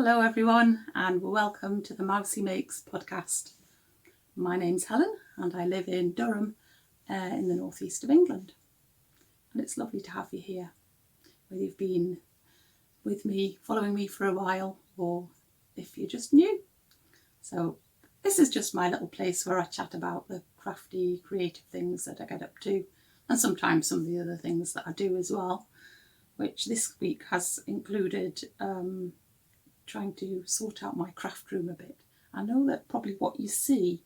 Hello everyone and welcome to the Mousiemakes podcast. My name's Helen and I live in Durham in the northeast of England, and it's lovely to have you here, whether you've been with me, following me for a while, or if you're just new. So this is just my little place where I chat about the crafty, creative things that I get up to, and sometimes some of the other things that I do as well, which this week has included trying to sort out my craft room a bit. I know that probably what you see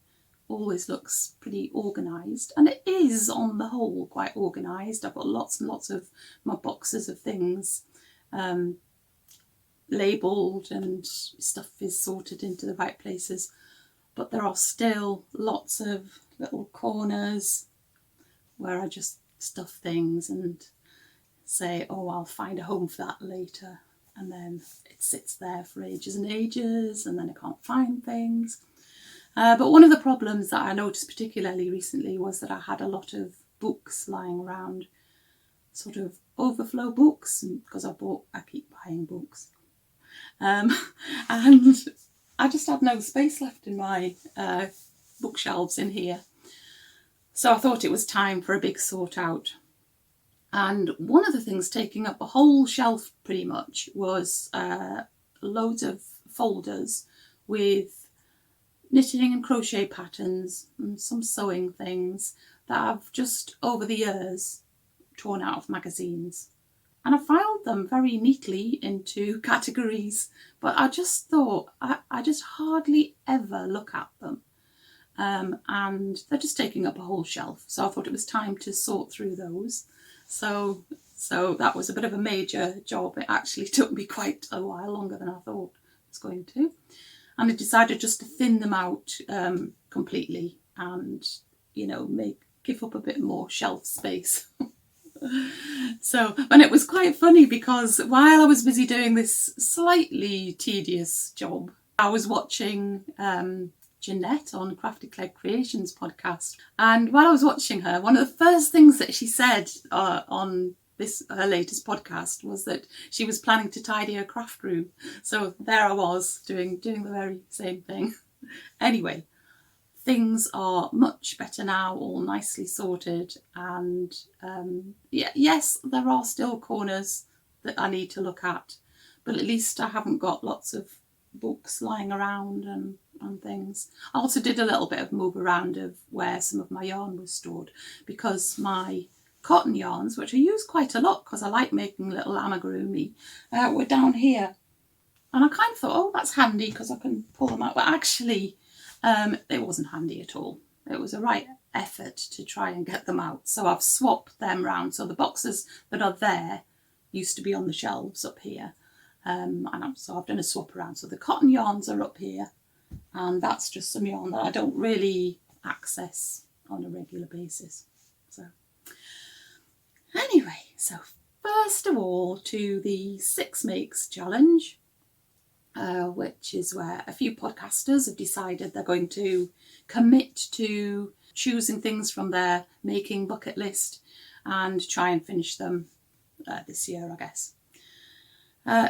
always looks pretty organised, and it is on the whole quite organised. I've got lots and lots of my boxes of things labelled and stuff is sorted into the right places, but there are still lots of little corners where I just stuff things and say, oh, I'll find a home for that later. And then it sits there for ages and ages, and then I can't find things. But one of the problems that I noticed particularly recently was that I had a lot of books lying around, sort of overflow books, because I keep buying books. And I just had no space left in my bookshelves in here. So I thought it was time for a big sort out. And one of the things taking up a whole shelf pretty much was loads of folders with knitting and crochet patterns and some sewing things that I've just over the years torn out of magazines. And I filed them very neatly into categories, but I just thought I just hardly ever look at them. And they're just taking up a whole shelf. So I thought it was time to sort through those. So that was a bit of a major job. It actually took me quite a while, longer than I thought it was going to. And I decided just to thin them out completely and, give up a bit more shelf space. And it was quite funny because while I was busy doing this slightly tedious job, I was watching Jeanette on Crafty Creations podcast, and while I was watching her, one of the first things that she said on her latest podcast was that she was planning to tidy her craft room. So there I was doing the very same thing. Anyway, things are much better now, all nicely sorted, and yes, there are still corners that I need to look at, but at least I haven't got lots of books lying around and things. I also did a little bit of move around of where some of my yarn was stored, because my cotton yarns, which I use quite a lot because I like making little amigurumi, were down here. And I kind of thought, oh, that's handy because I can pull them out. But actually, it wasn't handy at all. It was a right effort to try and get them out. So I've swapped them round. So the boxes that are there used to be on the shelves up here. So I've done a swap around. So the cotton yarns are up here. And that's just some yarn that I don't really access on a regular basis. So anyway, so first of all to the 6 Makes challenge, which is where a few podcasters have decided they're going to commit to choosing things from their making bucket list and try and finish them this year, I guess.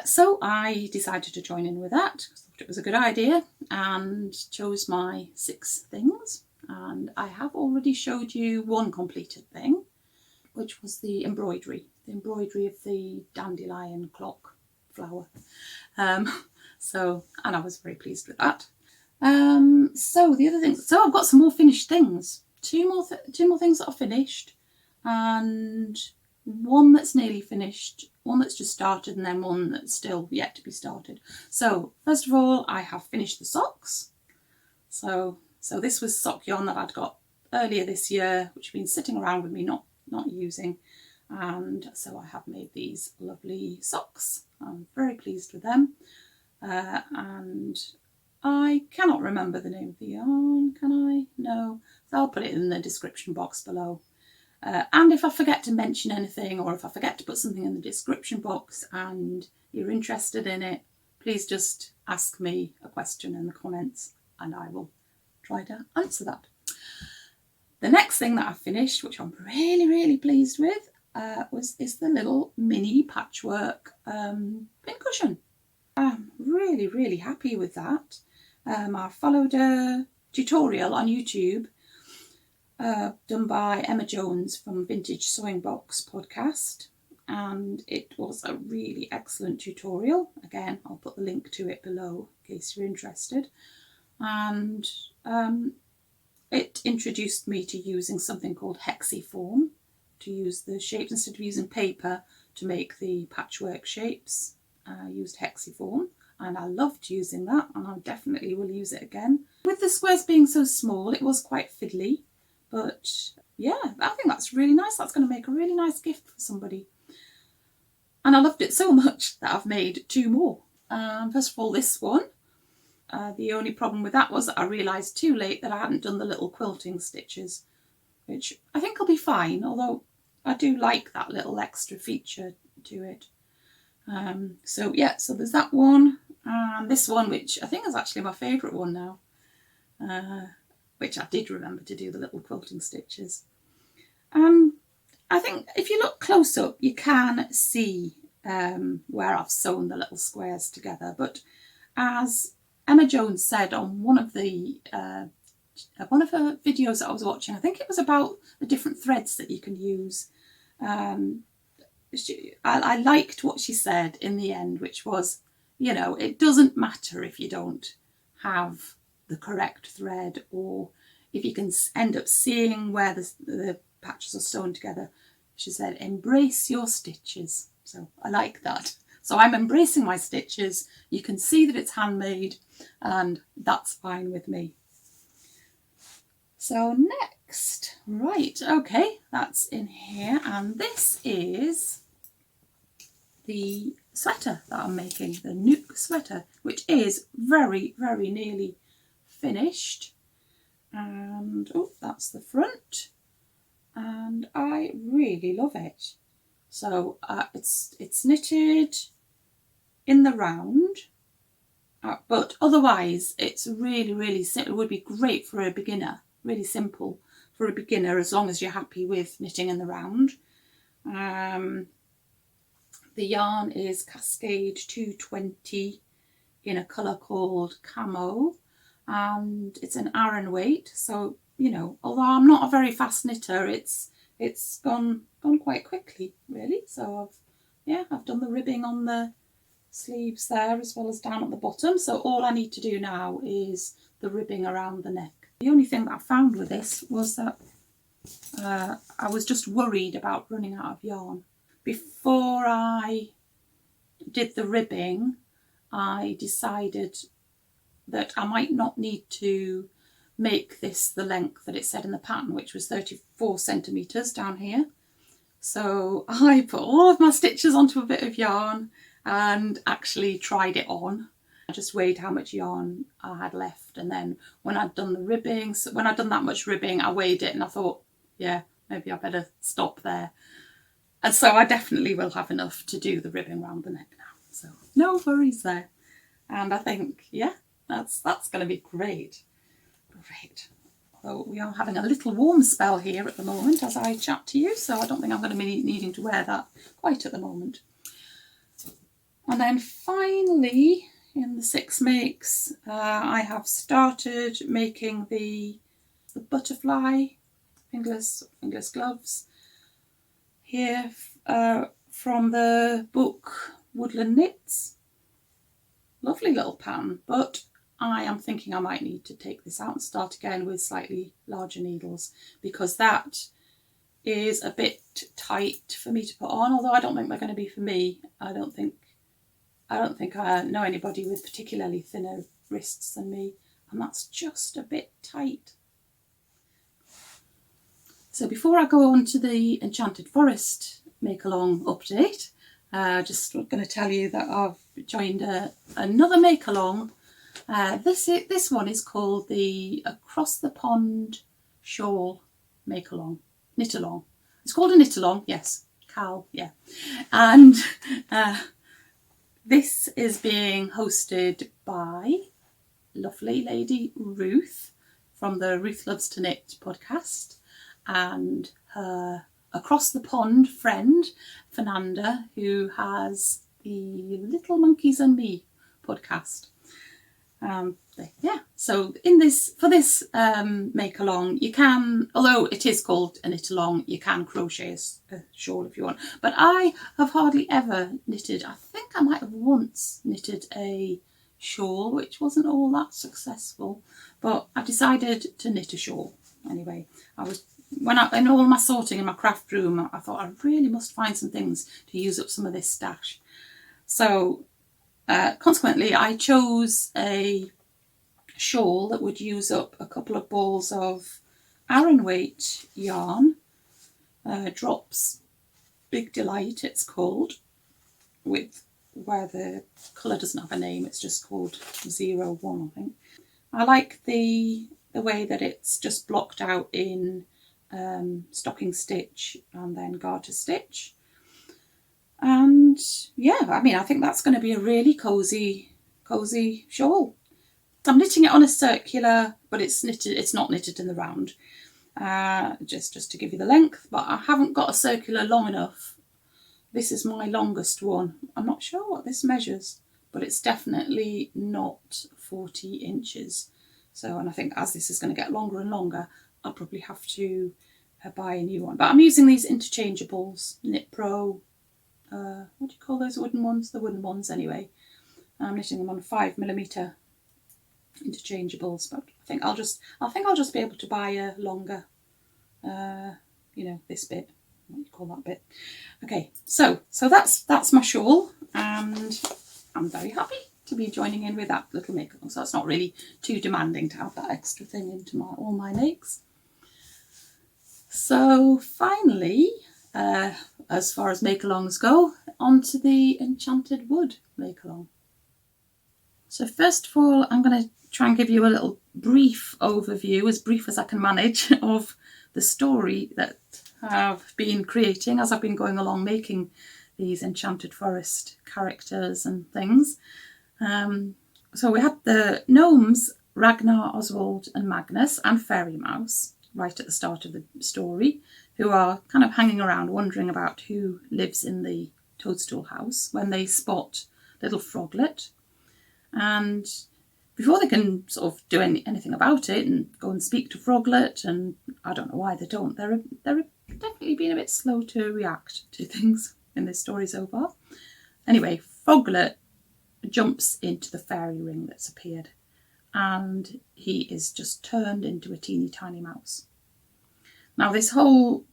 So I decided to join in with that. I thought it was a good idea and chose my 6 things. And I have already showed you one completed thing, which was the embroidery of the dandelion clock flower. And I was very pleased with that. So the other things, so I've got some more finished things. Two more things that are finished, and one that's nearly finished, one that's just started, and then one that's still yet to be started. So first of all, I have finished the socks. So this was sock yarn that I'd got earlier this year, which had been sitting around with me, not using. And so I have made these lovely socks. I'm very pleased with them. And I cannot remember the name of the yarn, can I? No. So I'll put it in the description box below. And if I forget to mention anything, or if I forget to put something in the description box and you're interested in it, please just ask me a question in the comments and I will try to answer that. The next thing that I finished, which I'm really, really pleased with, is the little mini patchwork pincushion. I'm really really, really happy with that. I followed a tutorial on YouTube done by Emma Jones from Vintage Sewing Box podcast, and it was a really excellent tutorial. Again, I'll put the link to it below in case you're interested. And it introduced me to using something called hexiform, to use the shapes instead of using paper to make the patchwork shapes. I used hexiform and I loved using that, and I definitely will use it again. With the squares being so small, it was quite fiddly, but yeah, I think that's really nice. That's going to make a really nice gift for somebody. And I loved it so much that I've made 2 more. First of all, this one. The only problem with that was that I realised too late that I hadn't done the little quilting stitches, which I think will be fine, although I do like that little extra feature to it. So yeah, so there's that one, and this one, which I think is actually my favourite one now, which I did remember to do the little quilting stitches. I think if you look close up, you can see where I've sewn the little squares together, but as Emma Jones said on one of her videos that I was watching, I think it was about the different threads that you can use. I liked what she said in the end, which was, you know, it doesn't matter if you don't have the correct thread, or if you can end up seeing where the patches are sewn together. She said, embrace your stitches. So I like that. So I'm embracing my stitches. You can see that it's handmade, and that's fine with me. So next, right, okay, that's in here, and this is the sweater that I'm making, the Nuuk sweater, which is very, very nearly finished. And oh, that's the front, and I really love it. So it's knitted in the round, but otherwise it's really, really simple. It would be great for a beginner, really simple for a beginner, as long as you're happy with knitting in the round. The yarn is Cascade 220 in a colour called Camo, and it's an Aran weight. So, you know, although I'm not a very fast knitter, it's gone quite quickly, really. So I've done the ribbing on the sleeves there as well as down at the bottom. So all I need to do now is the ribbing around the neck. The only thing that I found with this was that I was just worried about running out of yarn. Before I did the ribbing, I decided that I might not need to make this the length that it said in the pattern, which was 34 centimetres down here. So I put all of my stitches onto a bit of yarn and actually tried it on. I just weighed how much yarn I had left, and then when I'd done the ribbing, so when I'd done that much ribbing, I weighed it and I thought, yeah, maybe I better stop there. And so I definitely will have enough to do the ribbing around the neck now. So no worries there. And I think, yeah, that's going to be great. Great. Although we are having a little warm spell here at the moment as I chat to you, so I don't think I'm going to be needing to wear that quite at the moment. And then finally, in the 6 makes, I have started making the butterfly fingerless gloves here from the book Woodland Knits. Lovely little pattern, but I am thinking I might need to take this out and start again with slightly larger needles, because that is a bit tight for me to put on, although I don't think they're going to be for me. I don't think I know anybody with particularly thinner wrists than me, and that's just a bit tight. So before I go on to the Enchanted Forest make-along update, just going to tell you that I've joined another make-along. This one is called the Across the Pond Shawl make-along, knit-along. It's called a knit-along, yes, Cal, yeah. And this is being hosted by lovely lady Ruth from the Ruth Loves to Knit podcast, and her across the pond friend Fernanda, who has the Little Monkeys and Me podcast. Yeah, so for this make along, you can, although it is called a knit along, you can crochet a shawl if you want. But I have hardly ever knitted. I think I might have once knitted a shawl, which wasn't all that successful. But I decided to knit a shawl anyway. In all my sorting in my craft room, I thought I really must find some things to use up some of this stash. So consequently, I chose a shawl that would use up a couple of balls of Aran weight yarn, Drops Big Delight it's called, where the colour doesn't have a name, it's just called 01, I think. I like the way that it's just blocked out in stocking stitch and then garter stitch. And yeah, I mean, I think that's going to be a really cosy shawl. I'm knitting it on a circular, but it's not knitted in the round. Just to give you the length, but I haven't got a circular long enough. This is my longest one. I'm not sure what this measures, but it's definitely not 40 inches. So, and I think as this is going to get longer and longer, I'll probably have to buy a new one. But I'm using these interchangeables, Knit Pro. What do you call those wooden ones? The wooden ones anyway. I'm knitting them on 5mm interchangeables, but I think I'll just be able to buy a longer, this bit. What do you call that bit? Okay, so that's my shawl, and I'm very happy to be joining in with that little make along. So it's not really too demanding to have that extra thing into all my makes. So finally, as far as make-alongs go, onto the Enchanted Wood make-along. So first of all, I'm going to try and give you a little brief overview, as brief as I can manage, of the story that I've been creating as I've been going along making these Enchanted Forest characters and things. So we had the gnomes, Ragnar, Oswald and Magnus, and Fairy Mouse right at the start of the story, who are kind of hanging around wondering about who lives in the toadstool house when they spot little Froglet. And before they can sort of do anything about it and go and speak to Froglet, and I don't know why they don't, they're definitely been a bit slow to react to things in this story so far. Anyway, Froglet jumps into the fairy ring that's appeared, and he is just turned into a teeny tiny mouse. Now this whole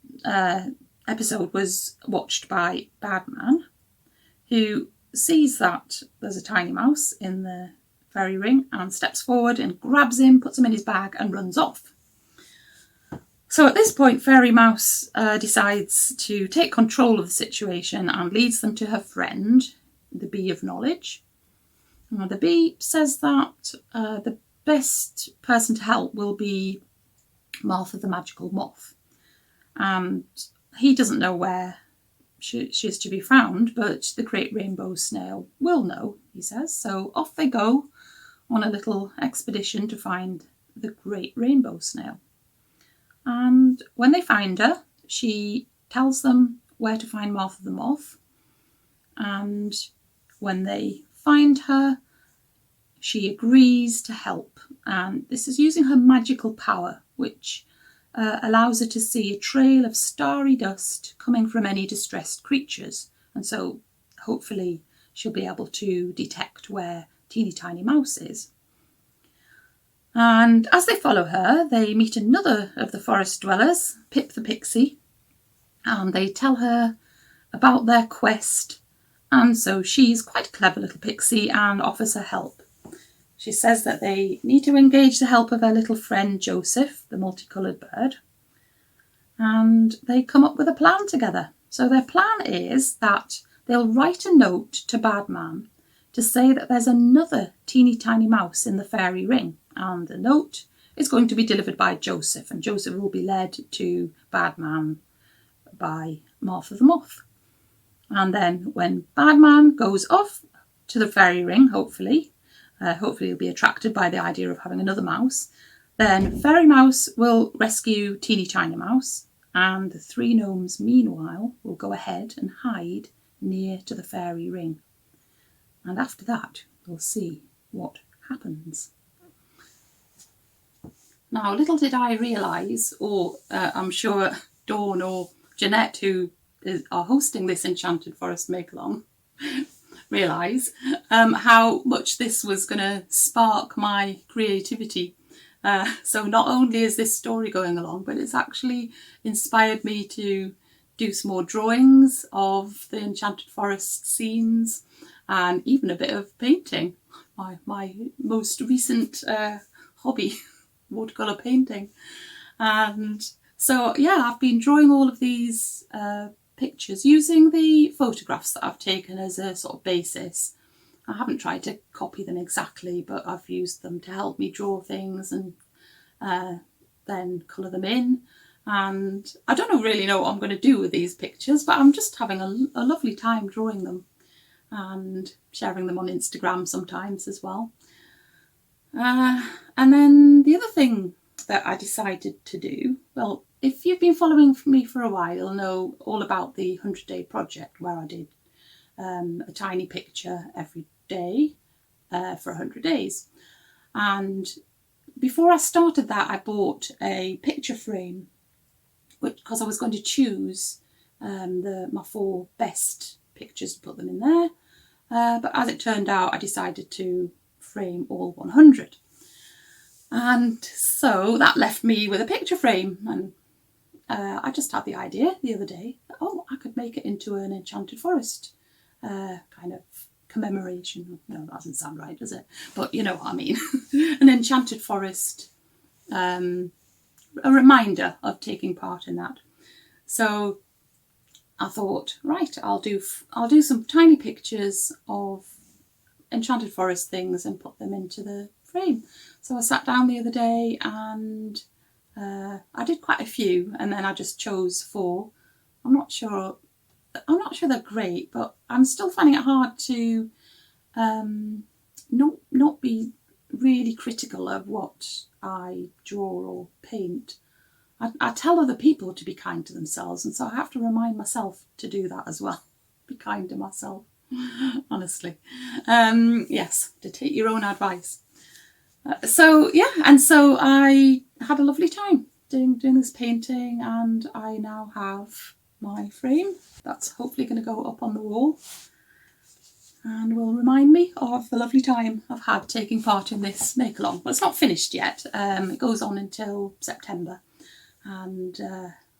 episode was watched by Badman, who sees that there's a tiny mouse in the fairy ring and steps forward and grabs him, puts him in his bag and runs off. So at this point, Fairy Mouse decides to take control of the situation and leads them to her friend, the Bee of Knowledge. The bee says that the best person to help will be Martha the Magical Moth. And he doesn't know where she is to be found, but the Great Rainbow Snail will know, he says. So off they go on a little expedition to find the Great Rainbow Snail. And when they find her, she tells them where to find Martha the Moth. And when they find her, she agrees to help. And this is using her magical power, which allows her to see a trail of starry dust coming from any distressed creatures. And so hopefully she'll be able to detect where Teeny Tiny Mouse is. And as they follow her, they meet another of the forest dwellers, Pip the Pixie, and they tell her about their quest. And so she's quite a clever little pixie and offers her help. She says that they need to engage the help of her little friend Joseph, the multicoloured bird, and they come up with a plan together. So their plan is that they'll write a note to Badman to say that there's another teeny tiny mouse in the fairy ring, and the note is going to be delivered by Joseph, and Joseph will be led to Badman by Martha the Moth. And then when Badman goes off to the fairy ring, hopefully he'll be attracted by the idea of having another mouse, then Fairy Mouse will rescue Teeny Tiny Mouse, and the three gnomes meanwhile will go ahead and hide near to the fairy ring. And after that, we'll see what happens. Now, little did I realise, or I'm sure Dawn or Jeanette, who are hosting this Enchanted Forest make-along, realise how much this was going to spark my creativity. So not only is this story going along, but it's actually inspired me to do some more drawings of the Enchanted Forest scenes and even a bit of painting, my most recent hobby, watercolour painting. And so, yeah, I've been drawing all of these pictures using the photographs that I've taken as a sort of basis. I haven't tried to copy them exactly, but I've used them to help me draw things and then colour them in. And I don't really know what I'm going to do with these pictures, but I'm just having a lovely time drawing them and sharing them on Instagram sometimes as well. And then the other thing that I decided to do, well, if you've been following me for a while, you'll know all about the 100-day project where I did a tiny picture every day for 100 days. And before I started that, I bought a picture frame because I was going to choose my 4 best pictures to put them in there. But as it turned out, I decided to frame all 100. And so that left me with a picture frame. And I just had the idea the other day that, I could make it into an Enchanted Forest kind of commemoration. No, that doesn't sound right, does it? But you know what I mean. An Enchanted Forest, a reminder of taking part in that. So I thought, right, I'll do some tiny pictures of Enchanted Forest things and put them into the frame. So I sat down the other day and I did quite a few, and then I just chose 4. I'm not sure they're great, but I'm still finding it hard to not be really critical of what I draw or paint. I tell other people to be kind to themselves, and so I have to remind myself to do that as well. Be kind to myself, honestly. Yes, to take your own advice. So I had a lovely time doing this painting, and I now have my frame that's hopefully going to go up on the wall and will remind me of the lovely time I've had taking part in this make-along. Well, it's not finished yet. It goes on until September. And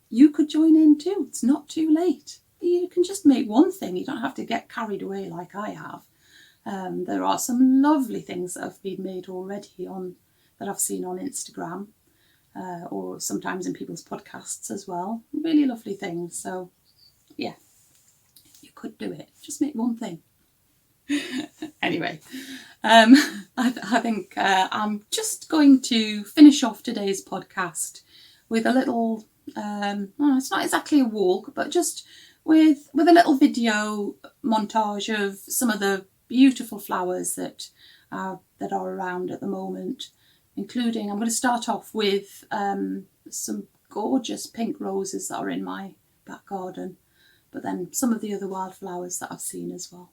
you could join in too. It's not too late. You can just make one thing. You don't have to get carried away like I have. There are some lovely things that have been made already that I've seen on Instagram or sometimes in people's podcasts as well. Really lovely things. So yeah, you could do it. Just make one thing. Anyway, I think I'm just going to finish off today's podcast with a little, it's not exactly a walk, but just with a little video montage of some of the beautiful flowers that are around at the moment, including, I'm going to start off with some gorgeous pink roses that are in my back garden, but then some of the other wildflowers that I've seen as well.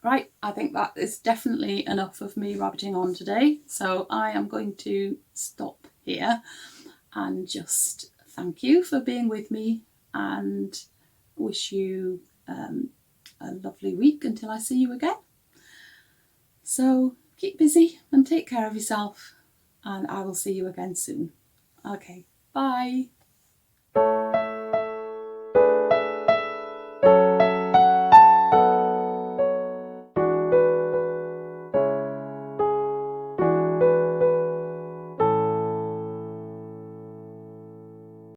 Right, I think that is definitely enough of me rabbiting on today. So I am going to stop here and just thank you for being with me and wish you a lovely week until I see you again. So keep busy and take care of yourself, and I will see you again soon. Okay, bye.